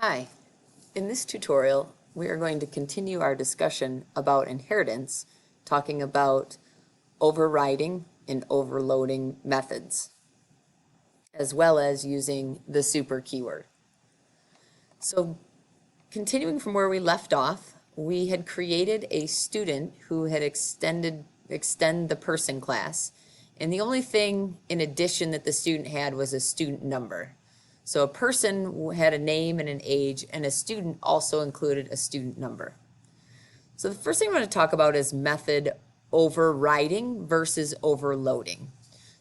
Hi, in this tutorial we are going to continue our discussion about inheritance, talking about overriding and overloading methods, as well as using the super keyword. So continuing from where we left off, we had created a student who had extend the person class, and the only thing in addition that the student had was a student number. So a person had a name and an age, and a student also included a student number. So the first thing I'm going to talk about is method overriding versus overloading.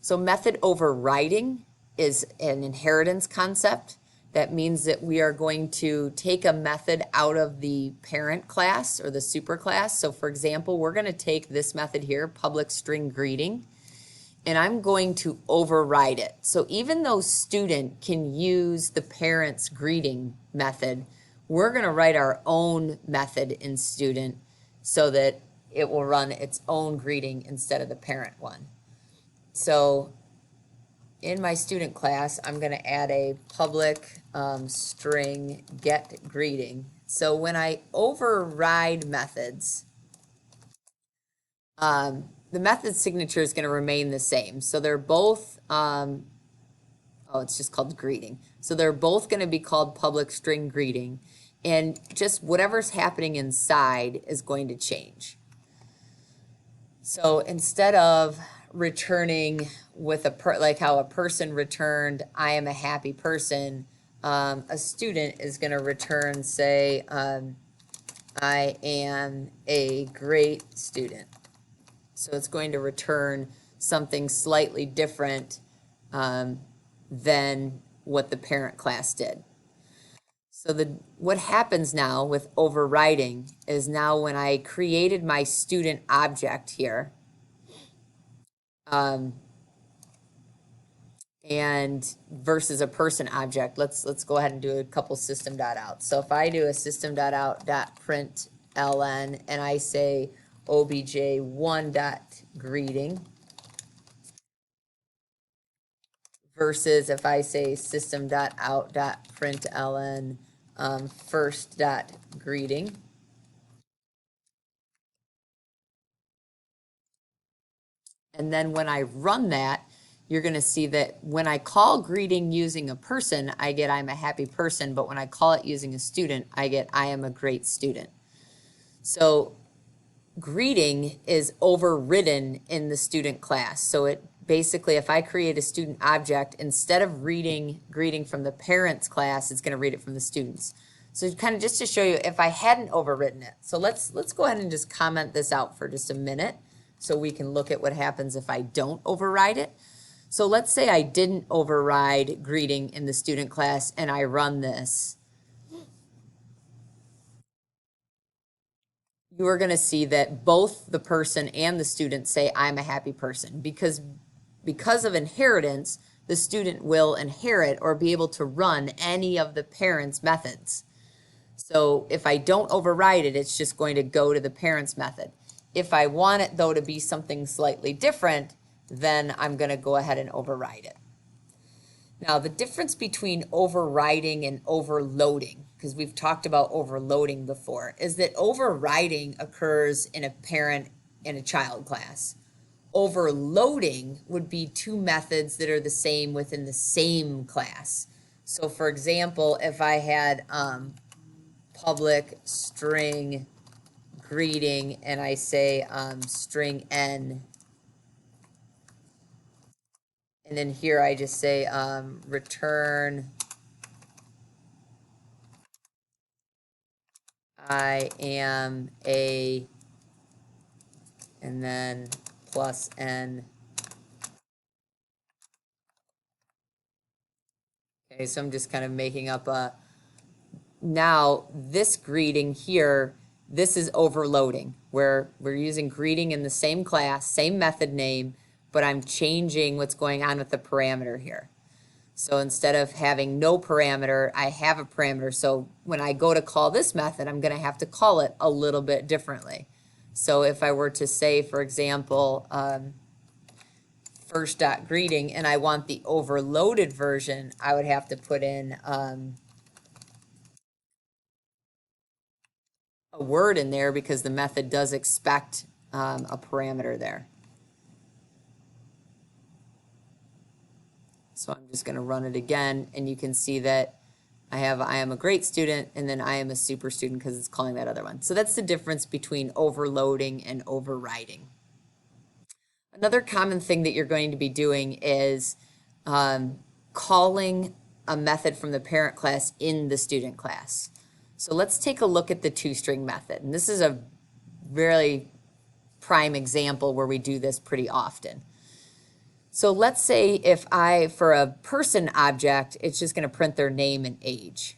So method overriding is an inheritance concept. That means that we are going to take a method out of the parent class or the superclass. So for example, we're going to take this method here, public string greeting, and I'm going to override it. So even though student can use the parent's greeting method, we're going to write our own method in student so that it will run its own greeting instead of the parent one. So in my student class, I'm going to add a public string get greeting. So when I override methods, the method signature is going to remain the same. So they're both, it's just called greeting. So they're both going to be called public string greeting. And just whatever's happening inside is going to change. So instead of returning with like how a person returned, I am a happy person, a student is going to return, say, I am a great student. So it's going to return something slightly different than what the parent class did. So what happens now with overriding is now when I created my student object here, and versus a person object, let's go ahead and do a couple system.out. So if I do a system.out.println and I say obj1.greeting versus if I say system.out.println first.greeting. And then when I run that, you're going to see that when I call greeting using a person, I get I'm a happy person, but when I call it using a student, I get I am a great student. So greeting is overridden in the student class. So it basically, if I create a student object, instead of reading greeting from the parents class, it's going to read it from the students. So kind of just to show you if I hadn't overwritten it. So let's go ahead and just comment this out for just a minute so we can look at what happens if I don't override it. So let's say I didn't override greeting in the student class and I run this. You are going to see that both the person and the student say I'm a happy person because of inheritance, the student will inherit or be able to run any of the parents' methods. So if I don't override it, it's just going to go to the parents' method. If I want it, though, to be something slightly different, then I'm going to go ahead and override it. Now, the difference between overriding and overloading, because we've talked about overloading before, is that overriding occurs in a parent and a child class. Overloading would be two methods that are the same within the same class. So, for example, if I had public string greeting and I say string n, and then here I just say return I am a, and then plus n. Okay, so I'm just kind of making up a, now this greeting here, this is overloading, where we're using greeting in the same class, same method name, but I'm changing what's going on with the parameter here. So instead of having no parameter, I have a parameter. So when I go to call this method, I'm going to have to call it a little bit differently. So if I were to say, for example, first.greeting, and I want the overloaded version, I would have to put in a word in there because the method does expect a parameter there. So I'm just going to run it again, and you can see that I am a great student, and then I am a super student because it's calling that other one. So that's the difference between overloading and overriding. Another common thing that you're going to be doing is calling a method from the parent class in the student class. So let's take a look at the Tostring method. And this is a very prime example where we do this pretty often. So let's say if for a person object, it's just going to print their name and age.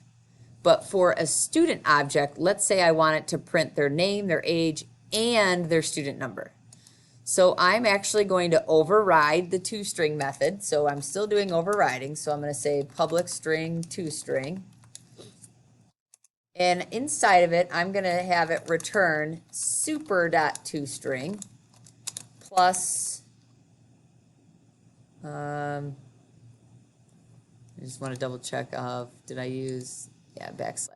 But for a student object, let's say I want it to print their name, their age, and their student number. So I'm actually going to override the Tostring method. So I'm still doing overriding. So I'm going to say public string Tostring. And inside of it, I'm going to have it return super.Tostring plus, I just want to double check of, did I use, yeah, backslash n.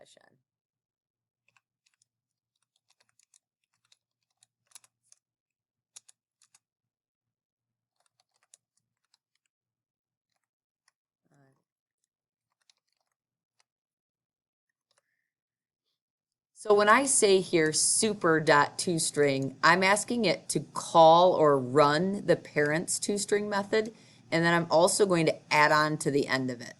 So when I say here super.Tostring, I'm asking it to call or run the parent's Tostring method, and then I'm also going to add on to the end of it.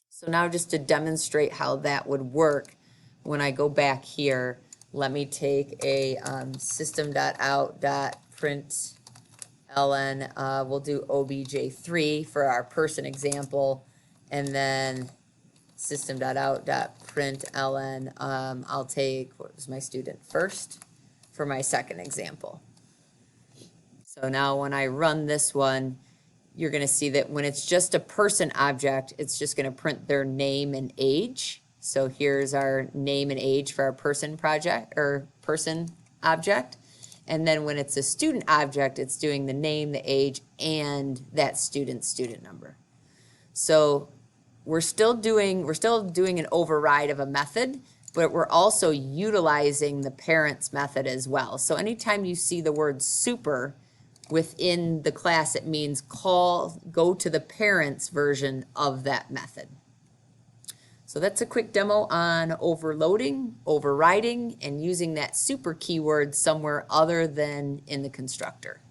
So now just to demonstrate how that would work, when I go back here, let me take a system.out.println, we'll do obj3 for our person example, and then system.out.println, I'll take, what was my student first, for my second example. So now when I run this one, you're going to see that when it's just a person object, it's just going to print their name and age. So here's our name and age for our person project or person object. And then when it's a student object, it's doing the name, the age, and that student's student number. So we're still doing an override of a method, but we're also utilizing the parent's method as well. So anytime you see the word super within the class, it means go to the parent's version of that method. So that's a quick demo on overloading, overriding, and using that super keyword somewhere other than in the constructor.